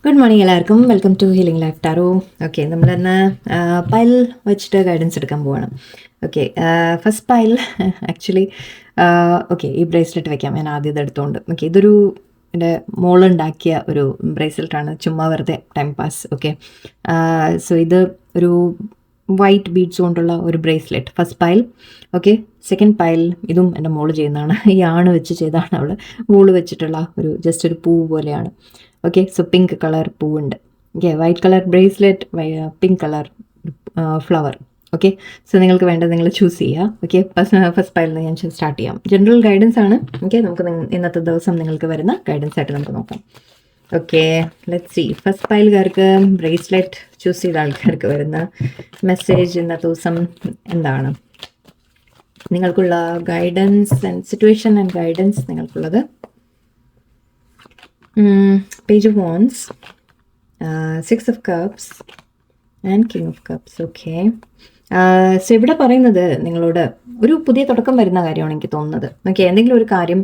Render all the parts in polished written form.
Good morning എല്ലാവർക്കും. Welcome to healing life tarot. Okay, നമ്മളിന്ന് pile വെച്ചിട്ട് ഗൈഡൻസ് എടുക്കാൻ പോവാണ്. Okay, first pile actually okay, ഈ ബ്രേസ്ലെറ്റ് വെക്കാം. ഞാൻ ആദ്യം ഇത് എടുത്തുകൊണ്ട്. ഓക്കെ, ഇതൊരു എൻ്റെ മോളുണ്ടാക്കിയ ഒരു ബ്രേസ്ലെറ്റാണ്, ചുമ്മാ വെറുതെ ടൈം പാസ്. ഓക്കെ, സോ ഇത് ഒരു വൈറ്റ് ബീഡ്സ് കൊണ്ടുള്ള ഒരു bracelet, first pile. Okay, second pile ഇതും എൻ്റെ മോള് ചെയ്യുന്നതാണ്. ഈ ആണ് വെച്ച് ചെയ്താണ് അവൾ. മോള് വെച്ചിട്ടുള്ള ഒരു ജസ്റ്റ് ഒരു പൂ പോലെയാണ്. ഓക്കെ, സോ പിങ്ക് കളർ പൂവുണ്ട്. Okay, white colour bracelet, pink colour flower. Okay, so നിങ്ങൾക്ക് വേണ്ടത് നിങ്ങൾ ചൂസ് ചെയ്യുക. ഓക്കെ, ഫസ്റ്റ് പൈലിൽ നിന്ന് ഞാൻ സ്റ്റാർട്ട് ചെയ്യാം. ജനറൽ ഗൈഡൻസ് ആണ്. ഓക്കെ, നമുക്ക് ഇന്നത്തെ ദിവസം നിങ്ങൾക്ക് വരുന്ന ഗൈഡൻസ് ആയിട്ട് നമുക്ക് നോക്കാം. Okay, let's see. ഫസ്റ്റ് പൈലുകാർക്ക് ബ്രേസ്ലെറ്റ് ചൂസ് ചെയ്ത ആൾക്കാർക്ക് വരുന്ന മെസ്സേജ് ഇന്നത്തെ ദിവസം എന്താണ്? നിങ്ങൾക്കുള്ള guidance and situation and guidance നിങ്ങൾക്കുള്ളത്. Page of Wands, Six of Cups and King of Cups. Okay, so ഇവിടെ പറയുന്നത് നിങ്ങളോട് ഒരു പുതിയ തുടക്കം വരുന്ന കാര്യമാണ് എനിക്ക് തോന്നുന്നത്. ഓക്കെ, എന്തെങ്കിലും ഒരു കാര്യം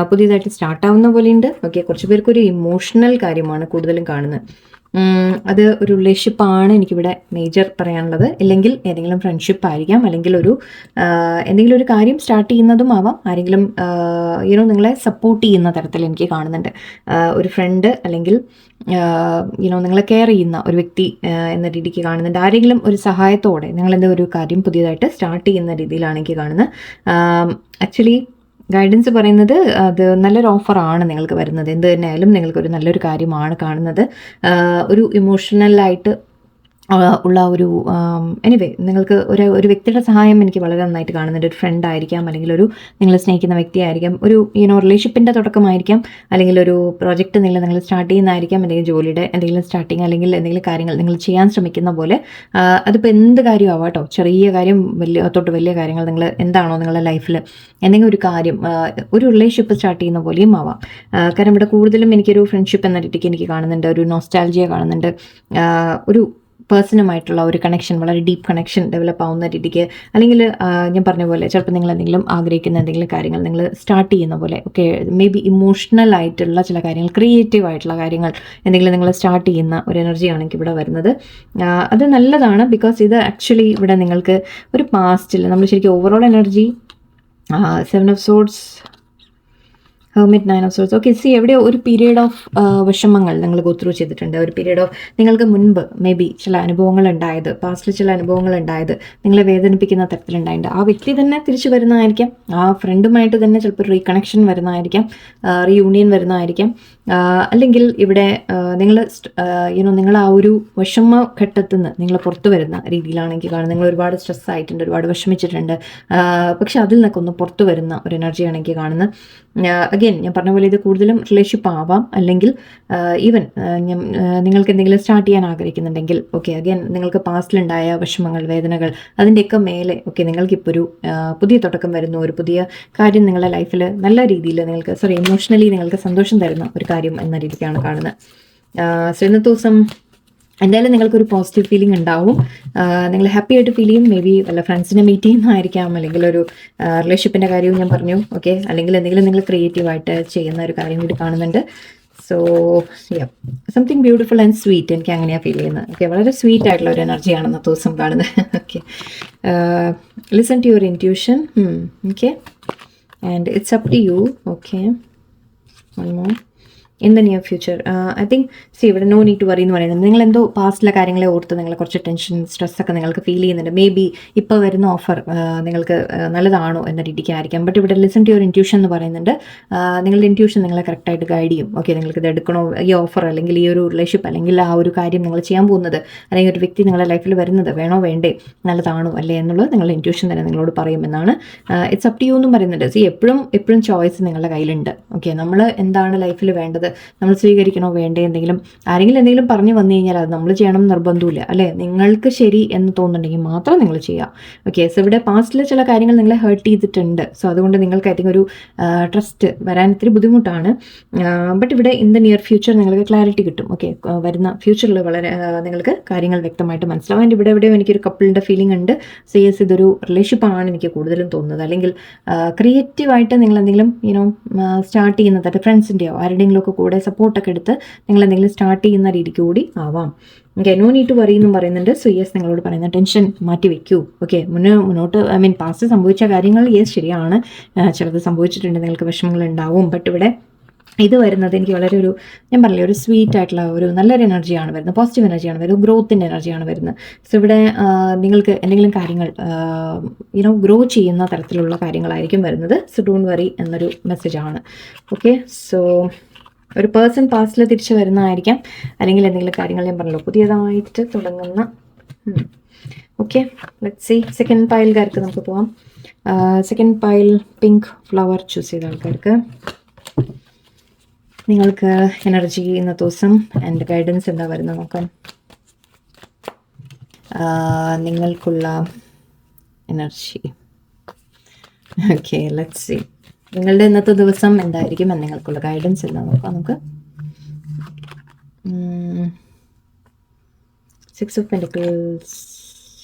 പുതിയതായിട്ട് സ്റ്റാർട്ടാവുന്ന പോലെയുണ്ട്. ഓക്കെ, കുറച്ച് പേർക്ക് ഒരു ഇമോഷണൽ കാര്യമാണ് കൂടുതലും കാണുന്നത്. അത് ഒരു റിലേഷൻഷിപ്പാണ് എനിക്കിവിടെ മേജർ പറയാനുള്ളത്. ഇല്ലെങ്കിൽ ഏതെങ്കിലും ഫ്രണ്ട്ഷിപ്പ് ആയിരിക്കാം, അല്ലെങ്കിൽ എന്തെങ്കിലും ഒരു കാര്യം സ്റ്റാർട്ട് ചെയ്യുന്നതും ആവാം. ആരെങ്കിലും നിങ്ങളെ സപ്പോർട്ട് ചെയ്യുന്ന തരത്തിൽ എനിക്ക് കാണുന്നുണ്ട്. ഒരു ഫ്രണ്ട് അല്ലെങ്കിൽ നിങ്ങളെ കെയർ ചെയ്യുന്ന ഒരു വ്യക്തി എന്ന രീതിക്ക് കാണുന്നുണ്ട്. ആരെങ്കിലും ഒരു സഹായത്തോടെ നിങ്ങളെന്താ ഒരു കാര്യം പുതിയതായിട്ട് സ്റ്റാർട്ട് ചെയ്യുന്ന രീതിയിലാണ് എനിക്ക് കാണുന്നത്. ആക്ച്വലി ഗൈഡൻസ് പറയുന്നത് അത് നല്ലൊരു ഓഫറാണ് നിങ്ങൾക്ക് വരുന്നത്. എന്ത് തന്നെയായാലും നിങ്ങൾക്കൊരു നല്ലൊരു കാര്യമാണ് കാണുന്നത്. ഒരു ഇമോഷണലായിട്ട് ഉള്ള ഒരു എനിവേ നിങ്ങൾക്ക് ഒരു വ്യക്തിയുടെ സഹായം എനിക്ക് വളരെ നന്നായിട്ട് കാണുന്നുണ്ട്. ഒരു ഫ്രണ്ട് ആയിരിക്കാം, അല്ലെങ്കിൽ ഒരു നിങ്ങൾ സ്നേഹിക്കുന്ന വ്യക്തിയായിരിക്കാം, ഒരു റിലേഷൻഷിപ്പിൻ്റെ തുടക്കമായിരിക്കാം, അല്ലെങ്കിൽ ഒരു പ്രോജക്റ്റ് നിങ്ങൾ സ്റ്റാർട്ട് ചെയ്യുന്നതായിരിക്കാം, അല്ലെങ്കിൽ ജോലിയുടെ എന്തെങ്കിലും സ്റ്റാർട്ടിങ്, അല്ലെങ്കിൽ എന്തെങ്കിലും കാര്യങ്ങൾ നിങ്ങൾ ചെയ്യാൻ ശ്രമിക്കുന്ന പോലെ. അതിപ്പോൾ എന്ത് കാര്യമാവാം കേട്ടോ, ചെറിയ കാര്യം തൊട്ട് വലിയ കാര്യങ്ങൾ, നിങ്ങൾ എന്താണോ നിങ്ങളുടെ ലൈഫിൽ എന്തെങ്കിലും ഒരു കാര്യം, ഒരു റിലേഷൻഷിപ്പ് സ്റ്റാർട്ട് ചെയ്യുന്ന പോലെയും ആവാം. കാരണം ഇവിടെ കൂടുതലും എനിക്കൊരു ഫ്രണ്ട്ഷിപ്പ് എന്ന രീതിക്ക് എനിക്ക് കാണുന്നുണ്ട്. ഒരു നോസ്റ്റാൾജിയ കാണുന്നുണ്ട്. ഒരു പേഴ്സണുമായിട്ടുള്ള ഒരു കണക്ഷൻ, വളരെ ഡീപ്പ് കണക്ഷൻ ഡെവലപ്പ് ആവുന്ന രീതിക്ക്, അല്ലെങ്കിൽ ഞാൻ പറഞ്ഞ പോലെ ചിലപ്പോൾ നിങ്ങൾ എന്തെങ്കിലും ആഗ്രഹിക്കുന്ന എന്തെങ്കിലും കാര്യങ്ങൾ നിങ്ങൾ സ്റ്റാർട്ട് ചെയ്യുന്ന പോലെ. ഓക്കെ, മേ ബി ഇമോഷണൽ ആയിട്ടുള്ള ചില കാര്യങ്ങൾ, ക്രിയേറ്റീവ് ആയിട്ടുള്ള കാര്യങ്ങൾ എന്തെങ്കിലും നിങ്ങൾ സ്റ്റാർട്ട് ചെയ്യുന്ന ഒരു എനർജിയാണ് എനിക്ക് ഇവിടെ വരുന്നത്. അത് നല്ലതാണ്. ബിക്കോസ് ഇത് ആക്ച്വലി ഇവിടെ നിങ്ങൾക്ക് ഒരു പാസ്റ്റിൽ നമ്മൾ ശരിക്കും overall energy 7 of Swords, Hermit, 9 of Swords. Okay, C എവിടെ ഒരു പീരീഡ് ഓഫ് വിഷമങ്ങൾ നിങ്ങൾ ഗോ ത്രൂ ചെയ്തിട്ടുണ്ട്. ഒരു പീരീഡ് ഓഫ് നിങ്ങൾക്ക് മുൻപ് മേ ബി ചില അനുഭവങ്ങൾ ഉണ്ടായത്, പാസ്റ്റിൽ ചില അനുഭവങ്ങൾ ഉണ്ടായത് നിങ്ങളെ വേദനിപ്പിക്കുന്ന തരത്തിലുണ്ടായിട്ടുണ്ട്. ആ വ്യക്തി തന്നെ തിരിച്ചു വരുന്നതായിരിക്കാം, ആ ഫ്രണ്ടുമായിട്ട് തന്നെ ചിലപ്പോൾ റീകണക്ഷൻ വരുന്നതായിരിക്കാം, റീയൂണിയൻ വരുന്നതായിരിക്കാം. അല്ലെങ്കിൽ ഇവിടെ നിങ്ങൾ ആ ഒരു വിഷമഘട്ടത്തിൽ നിന്ന് നിങ്ങൾ പുറത്തു വരുന്ന രീതിയിലാണ് എനിക്ക് കാണുന്നത്. നിങ്ങൾ ഒരുപാട് സ്ട്രെസ് ആയിട്ടുണ്ട്, ഒരുപാട് വിഷമിച്ചിട്ടുണ്ട്, പക്ഷെ അതിൽ നിന്നൊക്കെ ഒന്ന് പുറത്തു വരുന്ന ഒരു എനർജിയാണ് എനിക്ക് കാണുന്നത്. അഗെയിൻ ഞാൻ പറഞ്ഞ പോലെ ഇത് കൂടുതലും റിലേഷൻഷിപ്പ് ആവാം, അല്ലെങ്കിൽ ഈവൻ നിങ്ങൾക്ക് എന്തെങ്കിലും സ്റ്റാർട്ട് ചെയ്യാൻ ആഗ്രഹിക്കുന്നുണ്ടെങ്കിൽ. ഓക്കെ, അഗെയിൻ നിങ്ങൾക്ക് പാസ്റ്റിലുണ്ടായ വിഷമങ്ങൾ, വേദനകൾ, അതിൻ്റെയൊക്കെ മേലെ ഓക്കെ നിങ്ങൾക്കിപ്പോൾ ഒരു പുതിയ തുടക്കം വരുന്നു. ഒരു പുതിയ കാര്യം നിങ്ങളുടെ ലൈഫിൽ നല്ല രീതിയിൽ നിങ്ങൾക്ക് ഇമോഷണലി നിങ്ങൾക്ക് സന്തോഷം തരുന്ന ഒരു കാര്യം എന്ന രീതിക്കാണ് കാണുന്നത്. സോ ഇന്നത്തെ ദിവസം എന്തായാലും നിങ്ങൾക്കൊരു പോസിറ്റീവ് ഫീലിംഗ് ഉണ്ടാവും. നിങ്ങൾ ഹാപ്പി ആയിട്ട് ഫീൽ ചെയ്യും. മേ ബി വല്ല ഫ്രണ്ട്സിനെ മീറ്റ് ചെയ്യുന്നതായിരിക്കാം, അല്ലെങ്കിൽ ഒരു റിലേഷൻഷിപ്പിൻ്റെ കാര്യവും ഞാൻ പറഞ്ഞു. ഓക്കെ, അല്ലെങ്കിൽ എന്തെങ്കിലും നിങ്ങൾ ക്രിയേറ്റീവായിട്ട് ചെയ്യുന്ന ഒരു കാര്യം കൂടി കാണുന്നുണ്ട്. So something beautiful and sweet, എനിക്ക് അങ്ങനെയാണ് ഫീൽ ചെയ്യുന്നത്. ഓക്കെ, വളരെ സ്വീറ്റ് ആയിട്ടുള്ള ഒരു എനർജിയാണ് ഇന്നത്തെ ദിവസം കാണുന്നത്. Okay, listen to your intuition. Okay, and it's up to you. Okay, one more. In the near future I think ഇവിടെ നോ നീഡ് ടു വറി എന്ന് പറയുന്നത് നിങ്ങൾ എന്തോ പാസ്റ്റിലെ കാര്യങ്ങളെ ഓർത്ത് നിങ്ങൾ കുറച്ച് ടെൻഷൻ, സ്ട്രെസ്സൊക്കെ നിങ്ങൾക്ക് ഫീൽ ചെയ്യുന്നുണ്ട്. മേ ബി ഇപ്പോൾ വരുന്ന ഓഫർ നിങ്ങൾക്ക് നല്ലതാണോ എന്ന രീതിക്കായിരിക്കാം. ബട്ട് ഇവിടെ ലിസൺ ടു യുവർ ഇൻറ്റ്യൂഷൻ എന്ന് പറയുന്നുണ്ട്. നിങ്ങളുടെ ഇൻറ്റ്യൂഷൻ നിങ്ങളെ കറക്റ്റായിട്ട് ഗൈഡ് ചെയ്യും. ഓക്കെ, നിങ്ങൾക്ക് ഇത് എടുക്കണോ, ഈ ഓഫർ അല്ലെങ്കിൽ ഈ ഒരു റിലേഷൻഷിപ്പ് അല്ലെങ്കിൽ ആ ഒരു കാര്യം നിങ്ങൾ ചെയ്യാൻ പോകുന്നത്, അല്ലെങ്കിൽ ഒരു വ്യക്തി നിങ്ങളുടെ ലൈഫിൽ വരുന്നത് വേണോ വേണ്ടേ, നല്ലതാണോ അല്ലേ എന്നുള്ളത് നിങ്ങളുടെ ഇൻറ്റ്യൂഷൻ തന്നെ നിങ്ങളോട് പറയുമെന്നാണ്. ഇറ്റ്സ് അപ് ടു യു എന്നും പറയുന്നുണ്ട്. എപ്പോഴും ചോയ്സ് നിങ്ങളുടെ കയ്യിലുണ്ട്. ഓക്കെ, നമ്മൾ എന്താണ് ലൈഫിൽ വേണ്ടത് നമ്മൾ സ്വീകരിക്കണോ വേണ്ടേ, ആരെങ്കിലും എന്തെങ്കിലും പറഞ്ഞു വന്നു കഴിഞ്ഞാൽ അത് നമ്മൾ ചെയ്യണം നിർബന്ധമില്ല അല്ലേ. നിങ്ങൾക്ക് ശരി എന്ന് തോന്നുന്നുണ്ടെങ്കിൽ മാത്രം നിങ്ങൾ ചെയ്യുക. ഓക്കെ, സോ ഇവിടെ പാസ്റ്റിലെ ചില കാര്യങ്ങൾ നിങ്ങളെ ഹേർട്ട് ചെയ്തിട്ടുണ്ട്. സോ അതുകൊണ്ട് നിങ്ങൾക്ക് ഐ തിങ്ക് ഒരു ട്രസ്റ്റ് വരാൻ ഇത്തിരി ബുദ്ധിമുട്ടാണ്. ബട്ട് ഇവിടെ ഇൻ ദ നിയർ ഫ്യൂച്ചർ നിങ്ങൾക്ക് ക്ലാരിറ്റി കിട്ടും. ഓക്കെ, വരുന്ന ഫ്യൂച്ചറിൽ വളരെ നിങ്ങൾക്ക് കാര്യങ്ങൾ വ്യക്തമായിട്ട് മനസ്സിലാവും. ആൻഡ് ഇവിടെ എവിടെയും എനിക്കൊരു കപ്പിളിൻ്റെ ഫീലിംഗ് ഉണ്ട്. സോ യെസ്, ഇതൊരു റിലേഷൻഷിപ്പാണ് എനിക്ക് കൂടുതലും തോന്നുന്നത്. അല്ലെങ്കിൽ ക്രിയേറ്റീവായിട്ട് നിങ്ങൾ എന്തെങ്കിലും സ്റ്റാർട്ട് ചെയ്യുന്നത്, അത് ഫ്രണ്ട്സിൻ്റെയോ ആരുടെയെങ്കിലും ഒക്കെ കൂടെ സപ്പോർട്ടൊക്കെ എടുത്ത് നിങ്ങൾ എന്തെങ്കിലും സ്റ്റാർട്ട് ചെയ്യുന്ന രീതിക്ക് കൂടി ആവാം. Okay, no need to worry എന്നും പറയുന്നുണ്ട്. സോ യെസ്, നിങ്ങളോട് പറയുന്ന ടെൻഷൻ മാറ്റി വെക്കൂ. ഓക്കെ, മുന്നോട്ട് പാസ്റ്റ് സംഭവിച്ച കാര്യങ്ങൾ യെസ് ശരിയാണ്, ചിലത് സംഭവിച്ചിട്ടുണ്ട്, നിങ്ങൾക്ക് വിഷമങ്ങൾ ഉണ്ടാവും. ബട്ട് ഇവിടെ ഇത് വരുന്നത് എനിക്ക് വളരെ ഞാൻ പറഞ്ഞില്ലേ, ഒരു സ്വീറ്റ് ആയിട്ടുള്ള ഒരു നല്ലൊരു എനർജിയാണ് വരുന്നത്, പോസിറ്റീവ് എനർജിയാണ് വരുന്നത്, ഗ്രോത്തിൻ്റെ എനർജിയാണ് വരുന്നത്. സോ ഇവിടെ നിങ്ങൾക്ക് എന്തെങ്കിലും കാര്യങ്ങൾ ഗ്രോ ചെയ്യുന്ന തരത്തിലുള്ള കാര്യങ്ങളായിരിക്കും വരുന്നത്. സോ ഡോണ്ട് വറി എന്നൊരു മെസ്സേജാണ്. ഓക്കെ, സോ ഒരു പേഴ്സൺ പാസ്റ്റിൽ തിരിച്ചു വരുന്നതായിരിക്കാം, അല്ലെങ്കിൽ എന്തെങ്കിലും കാര്യങ്ങൾ ഞാൻ പറഞ്ഞല്ലോ പുതിയതായിട്ട് തുടങ്ങുന്ന. ഓക്കെ, ലെറ്റ്സ് സീ സെക്കൻഡ് പൈൽകാർക്ക് നമുക്ക് പോവാം. Second pile pink flower choose ചെയ്ത ആൾക്കാർക്ക് നിങ്ങൾക്ക് എനർജി ഇന്നത്തെ ദിവസം ആൻഡ് ഗൈഡൻസ് എന്താ വരുന്നത് നോക്കാം. നിങ്ങൾക്കുള്ള എനർജി. ഓക്കെ, ലെറ്റ്സ് സീ നിങ്ങളുടെ ഇന്നത്തെ ദിവസം എന്തായിരിക്കും എന്ന് നിങ്ങൾക്കുള്ള ഗൈഡൻസ് എന്താ നോക്കാം നമുക്ക്. 6 of Pentacles,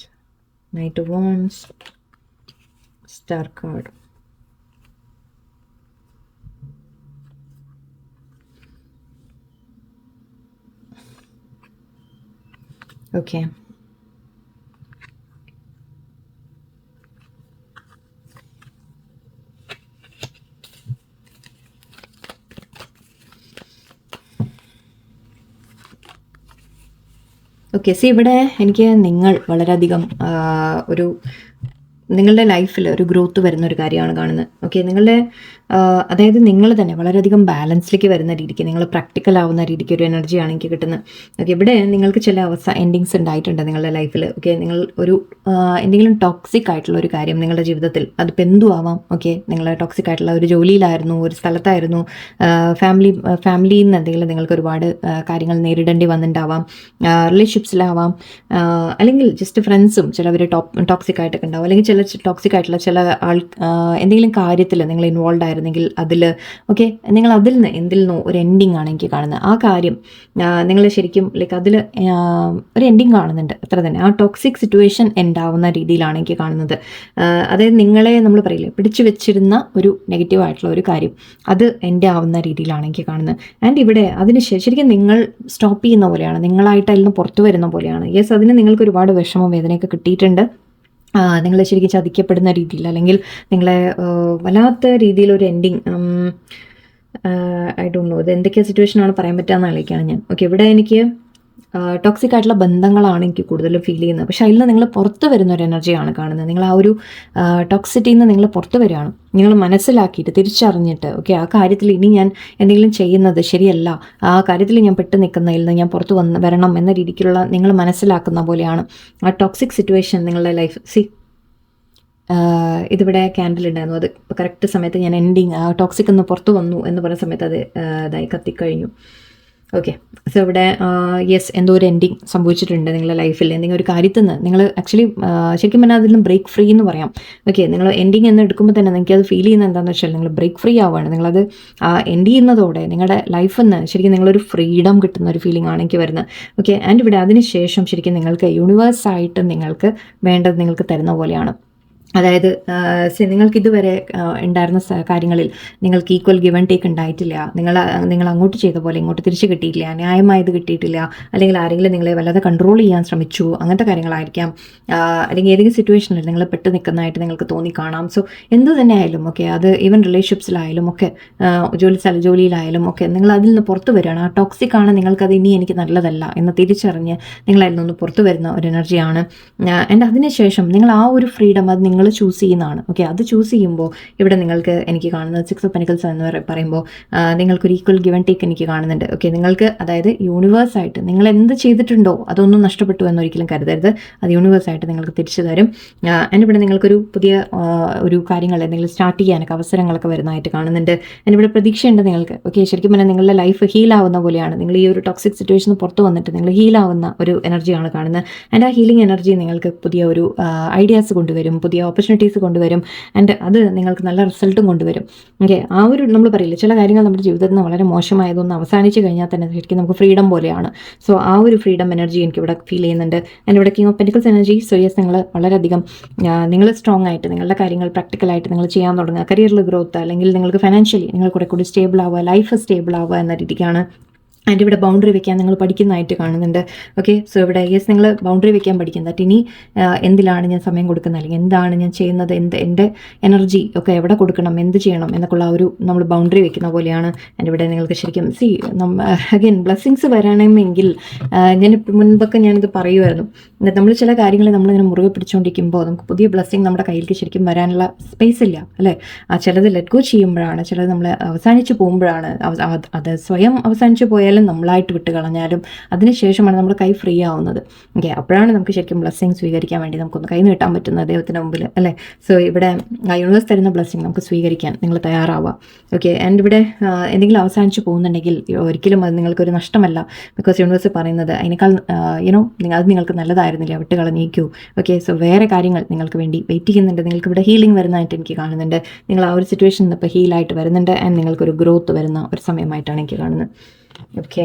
Knight of Wands, Star card. Okay. Okay, C ഇവിടെ എനിക്ക് നിങ്ങൾ വളരെയധികം നിങ്ങളുടെ ലൈഫിൽ ഒരു ഗ്രോത്ത് വരുന്ന ഒരു കാര്യമാണ് കാണുന്നത്. ഓക്കെ, അതായത് നിങ്ങൾ തന്നെ വളരെയധികം ബാലൻസിലേക്ക് വരുന്ന രീതിക്ക്, നിങ്ങൾ പ്രാക്ടിക്കൽ ആവുന്ന രീതിക്ക് ഒരു എനർജിയാണ് എനിക്ക് കിട്ടുന്നത്. ഓക്കെ, ഇവിടെ നിങ്ങൾക്ക് ചില എൻഡിങ്സ് ഉണ്ടായിട്ടുണ്ട് നിങ്ങളുടെ ലൈഫിൽ. ഓക്കെ, നിങ്ങൾ എന്തെങ്കിലും ടോക്സിക് ആയിട്ടുള്ള ഒരു കാര്യം നിങ്ങളുടെ ജീവിതത്തിൽ, അതിപ്പോൾ എന്തും ആവാം. ഓക്കെ, നിങ്ങൾ ടോക്സിക് ആയിട്ടുള്ള ഒരു ജോലിയിലായിരുന്നു, ഒരു സ്ഥലത്തായിരുന്നു, ഫാമിലിയിൽ നിന്ന് എന്തെങ്കിലും നിങ്ങൾക്ക് ഒരുപാട് കാര്യങ്ങൾ നേരിടേണ്ടി വന്നിട്ടുണ്ടാവാം, റിലേഷൻഷിപ്സിലാവാം, അല്ലെങ്കിൽ ജസ്റ്റ് ഫ്രണ്ട്സും ചിലവർ ടോക്സിക് ആയിട്ടൊക്കെ ഉണ്ടാവും, അല്ലെങ്കിൽ ചില ടോക്സിക് ആയിട്ടുള്ള ചില എന്തെങ്കിലും കാര്യത്തിൽ നിങ്ങൾ ഇൻവോൾവ് ആയിരുന്നെങ്കിൽ അതിൽ ഓക്കെ, നിങ്ങൾ അതിൽ നിന്ന് എന്തിൽ നിന്നോ ഒരു എൻഡിങ് ആണ് എനിക്ക് കാണുന്നത്. ആ കാര്യം നിങ്ങൾ ശരിക്കും അതിൽ ഒരു എൻഡിങ് കാണുന്നുണ്ട്, അത്ര തന്നെ. ആ ടോക്സിക് സിറ്റുവേഷൻ എൻഡ് ആവുന്ന രീതിയിലാണ് എനിക്ക് കാണുന്നത്. അതായത് നിങ്ങളെ നമ്മൾ പറയില്ലേ പിടിച്ചു വെച്ചിരുന്ന ഒരു നെഗറ്റീവ് ആയിട്ടുള്ള ഒരു കാര്യം, അത് എൻഡ് ആവുന്ന രീതിയിലാണ് എനിക്ക് കാണുന്നത്. ആൻഡ് ഇവിടെ അതിന് ശരിക്കും നിങ്ങൾ സ്റ്റോപ്പ് ചെയ്യുന്ന പോലെയാണ്, നിങ്ങളായിട്ട് അതിൽ നിന്ന് പുറത്തു വരുന്ന പോലെയാണ്. യെസ്, അതിന് നിങ്ങൾക്ക് ഒരുപാട് വിഷമം വേദനയൊക്കെ കിട്ടിയിട്ടുണ്ട്. നിങ്ങൾ ശരിക്കും ചതിക്കപ്പെടുന്ന രീതിയിൽ, അല്ലെങ്കിൽ നിങ്ങളെ വല്ലാത്ത രീതിയിലൊരു എൻഡിങ്, ഐ ഡോണ്ട് നോ ഇത് എന്തൊക്കെ സിറ്റുവേഷനാണ് പറയാൻ പറ്റുകയെന്ന് ആലോചിക്കുകയാണ് ഞാൻ. ഓക്കെ, ഇവിടെ എനിക്ക് ടോക്സിക് ആയിട്ടുള്ള ബന്ധങ്ങളാണ് എനിക്ക് കൂടുതലും ഫീൽ ചെയ്യുന്നത്. പക്ഷേ അതിൽ നിന്ന് നിങ്ങൾ പുറത്ത് വരുന്ന ഒരു എനർജിയാണ് കാണുന്നത്. നിങ്ങൾ ആ ഒരു ടോക്സിറ്റിയിൽ നിന്ന് നിങ്ങൾ പുറത്ത് വരികയാണ്, നിങ്ങൾ മനസ്സിലാക്കിയിട്ട് തിരിച്ചറിഞ്ഞിട്ട് ഓക്കെ, ആ കാര്യത്തിൽ ഇനി ഞാൻ എന്തെങ്കിലും ചെയ്യുന്നത് ശരിയല്ല, ആ കാര്യത്തിൽ ഞാൻ പെട്ട് നിൽക്കുന്നതിൽ നിന്ന് ഞാൻ പുറത്ത് വരണം എന്ന രീതിക്കുള്ള നിങ്ങൾ മനസ്സിലാക്കുന്ന പോലെയാണ് ആ ടോക്സിക് സിറ്റുവേഷൻ നിങ്ങളുടെ ലൈഫ്. ഇതിവിടെ ക്യാൻഡിൽ ഉണ്ടായിരുന്നു, അത് ഇപ്പോൾ കറക്റ്റ് സമയത്ത് ഞാൻ എൻഡിങ് ടോക്സിക് ഒന്ന് പുറത്ത് വന്നു എന്ന് പറയുന്ന സമയത്ത് അത് ഇതായി കത്തിക്കഴിഞ്ഞു. ഓക്കെ, സോ ഇവിടെ യെസ്, എന്തോ ഒരു എൻഡിങ് സംഭവിച്ചിട്ടുണ്ട് നിങ്ങളുടെ ലൈഫിൽ. എന്തെങ്കിലും ഒരു കാര്യത്തിൽ നിന്ന് നിങ്ങൾ ആക്ച്വലി ശരിക്കും പറഞ്ഞാൽ അതിൽ നിന്ന് ബ്രേക്ക് ഫ്രീ എന്ന് പറയാം. ഓക്കെ, നിങ്ങൾ എൻഡിങ് എന്ന് എടുക്കുമ്പോൾ തന്നെ നിങ്ങൾക്ക് അത് ഫീൽ ചെയ്യുന്നത് എന്താണെന്ന് വെച്ചാൽ നിങ്ങൾ ബ്രേക്ക് ഫ്രീ ആവുകയാണ്. നിങ്ങളത് എൻഡ് ചെയ്യുന്നതോടെ നിങ്ങളുടെ ലൈഫിൽ നിന്ന് ശരിക്കും നിങ്ങളൊരു ഫ്രീഡം കിട്ടുന്ന ഒരു ഫീലിംഗ് ആണ് എനിക്ക് വരുന്നത്. ഓക്കെ, ആൻഡ് ഇവിടെ അതിന് ശേഷം ശരിക്കും നിങ്ങൾക്ക് യൂണിവേഴ്സായിട്ട് നിങ്ങൾക്ക് വേണ്ടത് നിങ്ങൾക്ക് തരുന്ന പോലെയാണ്. അതായത് നിങ്ങൾക്ക് ഇതുവരെ ഉണ്ടായിരുന്ന കാര്യങ്ങളിൽ നിങ്ങൾക്ക് ഈക്വൽ ഗിവ് ആൻഡ് ടേക്ക് ഉണ്ടായിട്ടില്ല, നിങ്ങൾ അങ്ങോട്ട് ചെയ്ത പോലെ ഇങ്ങോട്ട് തിരിച്ച് കിട്ടിയിട്ടില്ല, ന്യായമായത് കിട്ടിയിട്ടില്ല, അല്ലെങ്കിൽ ആരെങ്കിലും നിങ്ങളെ വല്ലാതെ കൺട്രോൾ ചെയ്യാൻ ശ്രമിച്ചു, അങ്ങനത്തെ കാര്യങ്ങളായിരിക്കാം. അല്ലെങ്കിൽ ഏതെങ്കിലും സിറ്റുവേഷനിൽ നിങ്ങൾ പെട്ട് നിൽക്കുന്നതായിട്ട് നിങ്ങൾക്ക് തോന്നിക്കാണാം. സോ എന്ത് തന്നെ ആയാലും ഓക്കെ, അത് ഈവൻ റിലേഷൻഷിപ്സിലായാലും ഒക്കെ, ജോലിയിലായാലും ഒക്കെ, നിങ്ങൾ അതിൽ നിന്ന് പുറത്ത് വരികയാണ്. ആ ടോക്സിക് ആണ്, നിങ്ങൾക്കത് ഇനി എനിക്ക് നല്ലതല്ല എന്ന് തിരിച്ചറിഞ്ഞ് നിങ്ങൾ അതിൽ നിന്ന് പുറത്ത് വരുന്ന ഒരു എനർജിയാണ്. ആൻഡ് അതിനുശേഷം നിങ്ങൾ ആ ഒരു ഫ്രീഡം അത് നിങ്ങൾ നിങ്ങൾ ചൂസ് ചെയ്യുന്നതാണ്. ഓക്കെ, അത് ചൂസ് ചെയ്യുമ്പോൾ ഇവിടെ നിങ്ങൾക്ക് എനിക്ക് കാണുന്നത് 6 of Pentacles എന്ന് പറയുമ്പോൾ നിങ്ങൾക്കൊരു ഈക്വൽ ഗിവ് ആൻഡ് ടേക്ക് എനിക്ക് കാണുന്നുണ്ട്. ഓക്കെ, നിങ്ങൾക്ക് അതായത് യൂണിവേഴ്സായിട്ട് നിങ്ങൾ എന്ത് ചെയ്തിട്ടുണ്ടോ അതൊന്നും നഷ്ടപ്പെട്ടു എന്നൊരിക്കലും കരുതരുത്. അത് യൂണിവേഴ്സായിട്ട് നിങ്ങൾക്ക് തിരിച്ചു തരും. എൻ്റെ ഇവിടെ നിങ്ങൾക്കൊരു പുതിയ ഒരു കാര്യങ്ങൾ എന്തെങ്കിലും സ്റ്റാർട്ട് ചെയ്യാനൊക്കെ അവസരങ്ങളൊക്കെ വരുന്നതായിട്ട് കാണുന്നുണ്ട്. എൻ്റെ ഇവിടെ പ്രതീക്ഷയുണ്ട് നിങ്ങൾക്ക്. ഓക്കെ, ശരിക്കും പറഞ്ഞാൽ നിങ്ങളുടെ ലൈഫ് ഹീലാവുന്ന പോലെയാണ്. നിങ്ങൾ ഈ ഒരു ടോക്സിക് സിറ്റുവേഷന് പുറത്ത് വന്നിട്ട് നിങ്ങൾ ഹീലാവുന്ന ഒരു എനർജിയാണ് കാണുന്നത്. ആൻഡ് ആ ഹീലിംഗ് എനർജി നിങ്ങൾക്ക് പുതിയ ഒരു ഐഡിയാസ് കൊണ്ടുവരും, പുതിയ ഓപ്പർച്യൂണിറ്റീസ് കൊണ്ടുവരും. ആൻഡ് അത് നിങ്ങൾക്ക് നല്ല റിസൾട്ടും കൊണ്ടുവരും. ഓക്കെ, ആ ഒരു നമ്മൾ പറയില്ല, ചില കാര്യങ്ങൾ നമ്മുടെ ജീവിതത്തിൽ നിന്ന് വളരെ മോശമായതൊന്ന് അവസാനിച്ച് കഴിഞ്ഞാൽ തന്നെ ശരിക്കും നമുക്ക് ഫ്രീഡം പോലെയാണ്. സോ ആ ഒരു ഫ്രീഡം എനർജി എനിക്ക് ഇവിടെ ഫീൽ ചെയ്യുന്നുണ്ട്. ആൻഡ് ഇവിടെ king of pentacles energy. So yes, നിങ്ങൾ വളരെയധികം നിങ്ങൾ സ്ട്രോങ് ആയിട്ട് നിങ്ങളുടെ കാര്യങ്ങൾ പ്രാക്ടിക്കലായിട്ട് നിങ്ങൾ ചെയ്യാൻ തുടങ്ങുക. കരിയറിൽ ഗ്രോത്ത് അല്ലെങ്കിൽ നിങ്ങൾക്ക് ഫൈനാൻഷ്യലി നിങ്ങൾ കൂടെ കൂടി സ്റ്റേബിൾ ആവുക, ലൈഫ് സ്റ്റേബിൾ ആവുക എന്ന രീതിക്കാണ്. ആൻഡ് ഇവിടെ ബൗണ്ടറി വെക്കാൻ നിങ്ങൾ പഠിക്കുന്നതായിട്ട് കാണുന്നുണ്ട്. ഓക്കെ, സോ ഇവിടെ യെസ്, നിങ്ങൾ ബൗണ്ടറി വെക്കാൻ പഠിക്കുന്നത്. ഇനി എന്തിലാണ് ഞാൻ സമയം കൊടുക്കുന്നത്, അല്ലെങ്കിൽ എന്താണ് ഞാൻ ചെയ്യുന്നത്, എൻ്റെ എനർജി ഒക്കെ എവിടെ കൊടുക്കണം, എന്ത് ചെയ്യണം എന്നൊക്കെയുള്ള ഒരു നമ്മൾ ബൗണ്ടറി വെക്കുന്ന പോലെയാണ്. ആൻഡ് ഇവിടെ നിങ്ങൾക്ക് ശരിക്കും അഗൈൻ ബ്ലെസ്സിങ്സ് വരണമെങ്കിൽ ഞാൻ മുൻപൊക്കെ ഞാനിത് പറയുമായിരുന്നു, നമ്മൾ ചില കാര്യങ്ങൾ നമ്മളിങ്ങനെ മുറുകെ പിടിച്ചുകൊണ്ടിരിക്കുമ്പോൾ നമുക്ക് പുതിയ ബ്ലെസ്സിങ് നമ്മുടെ കയ്യിലേക്ക് ശരിക്കും വരാനുള്ള സ്പേസ് ഇല്ല, അല്ലേ? ചിലത് ലെറ്റ് ഗോ ചെയ്യുമ്പോഴാണ്, ചിലത് നമ്മൾ അവസാനിച്ച് പോകുമ്പോഴാണ്, അത് സ്വയം അവസാനിച്ച് പോയാൽ നമ്മളായിട്ട് വിട്ട് കളഞ്ഞാലും അതിനുശേഷമാണ് നമ്മുടെ കൈ ഫ്രീ ആവുന്നത്. ഓക്കെ, അപ്പോഴാണ് നമുക്ക് ശരിക്കും ബ്ലെസ്സിങ് സ്വീകരിക്കാൻ വേണ്ടി നമുക്കൊന്ന് കൈ നീട്ടാൻ പറ്റുന്നത് ദൈവത്തിന് മുമ്പിൽ, അല്ലേ? സോ ഇവിടെ യൂണിവേഴ്സ് തരുന്ന ബ്ലെസ്സിങ് നമുക്ക് സ്വീകരിക്കാൻ നിങ്ങൾ തയ്യാറാവുക. ഓക്കെ, ആൻഡ് ഇവിടെ എന്തെങ്കിലും അവസാനിച്ച് പോകുന്നുണ്ടെങ്കിൽ ഒരിക്കലും അത് നിങ്ങൾക്കൊരു നഷ്ടമല്ല. ബിക്കോസ് യൂണിവേഴ്സ് പറയുന്നത് അതിനേക്കാൾ അത് നിങ്ങൾക്ക് നല്ലതായിരുന്നില്ല, വിട്ട് കളഞ്ഞേക്കൂ. ഓക്കെ, സോ വേറെ കാര്യങ്ങൾ നിങ്ങൾക്ക് വേണ്ടി വെയിറ്റ് ചെയ്യുന്നുണ്ട്. നിങ്ങൾക്ക് ഇവിടെ ഹീലിംഗ് വരുന്നതായിട്ട് എനിക്ക് കാണുന്നുണ്ട്. നിങ്ങൾ ആ ഒരു സിറ്റുവേഷനിൽ നിന്ന് ഇപ്പോൾ ഹീലായിട്ട് വരുന്നുണ്ട്. ആൻഡ് നിങ്ങൾക്കൊരു ഗ്രോത്ത് വരുന്ന ഒരു സമയമായിട്ടാണ് എനിക്ക് കാണുന്നത്. ഓക്കെ,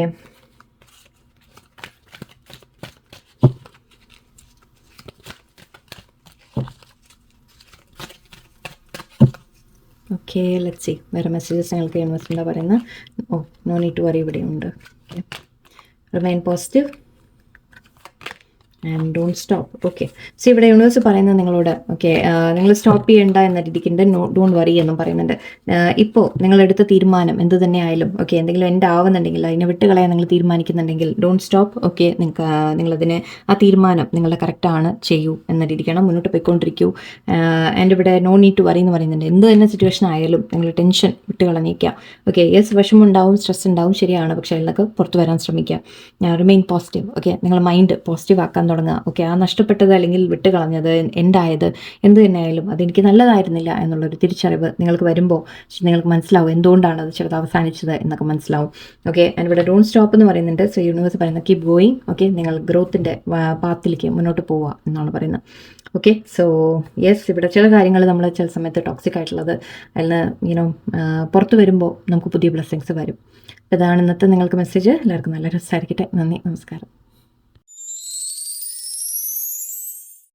ഓക്കെ, ലെറ്റ്സ് സീ വേറെ മെസ്സേജസ് നിങ്ങൾക്ക് യൂണിവേഴ്സ് എന്താ പറയുന്നത്. നോ നീഡ് ടു വറി ഇവിടെയുണ്ട്. Okay, remain positive and don't stop. Okay, so ഇവിടെ യൂണിവേഴ്സ് പറയുന്നത് നിങ്ങളോട് നിങ്ങൾ സ്റ്റോപ്പ് ചെയ്യേണ്ട എന്ന രീതിക്കുണ്ട്. ഡോണ്ട് വറി എന്നും പറയുന്നുണ്ട്. ഇപ്പോൾ നിങ്ങളെടുത്ത തീരുമാനം എന്ത് തന്നെ ആയാലും എന്തെങ്കിലും എൻ്റെ ആവുന്നുണ്ടെങ്കിൽ അതിനെ വിട്ടുകളയാൻ നിങ്ങൾ തീരുമാനിക്കുന്നുണ്ടെങ്കിൽ ഡോണ്ട് സ്റ്റോപ്പ്. നിങ്ങളതിനെ ആ തീരുമാനം നിങ്ങളുടെ കറക്റ്റാണ്, ചെയ്യൂ എന്ന രീതിക്കാണ് മുന്നോട്ട് പോയിക്കൊണ്ടിരിക്കൂ. ആൻഡ് ഇവിടെ നോ നീഡ് ടു വറി എന്ന് പറയുന്നുണ്ട്. എന്ത് തന്നെ സിറ്റുവേഷൻ ആയാലും നിങ്ങൾ ടെൻഷൻ വിട്ടുകളഞ്ഞേക്കാം. യെസ്, വിഷമമുണ്ടാവും, സ്ട്രെസ് ഉണ്ടാവും, ശരിയാണ്. പക്ഷേ അതിനൊക്കെ പുറത്തു വരാൻ ശ്രമിക്കുക. Remain positive. നിങ്ങൾ മൈൻഡ് പോസിറ്റീവ് ആക്കാൻ തുടങ്ങുക. ആ നഷ്ടപ്പെട്ടത് അല്ലെങ്കിൽ വിട്ടുകളഞ്ഞത്, എൻഡായത് എന്ത് തന്നെയായാലും അതെനിക്ക് നല്ലതായിരുന്നില്ല എന്നുള്ളൊരു തിരിച്ചറിവ് നിങ്ങൾക്ക് വരുമ്പോൾ നിങ്ങൾക്ക് മനസ്സിലാവും എന്തുകൊണ്ടാണ് അത് ചെറുത് അവസാനിച്ചത് എന്നൊക്കെ മനസ്സിലാവും. ആൻഡ് ഇവിടെ ഡോണ്ട് സ്റ്റോപ്പ് എന്ന് പറയുന്നുണ്ട്. സോ യൂണിവേഴ്സ് പറയുന്നത് കീപ് ഗോയിങ്. നിങ്ങൾ ഗ്രോത്തിൻ്റെ പാത്തിലേക്ക് മുന്നോട്ട് പോവുക എന്നാണ് പറയുന്നത്. സോ യെസ്, ഇവിടെ ചില കാര്യങ്ങൾ നമ്മൾ ചില സമയത്ത് ടോക്സിക് ആയിട്ടുള്ളത് അതിൽ പുറത്ത് വരുമ്പോൾ നമുക്ക് പുതിയ ബ്ലെസ്സിങ്സ് വരും. ഇതാണ് ഇന്നത്തെ നിങ്ങൾക്ക് മെസ്സേജ്. എല്ലാവർക്കും നല്ല രസമായിരിക്കട്ടെ. നന്ദി, നമസ്കാരം.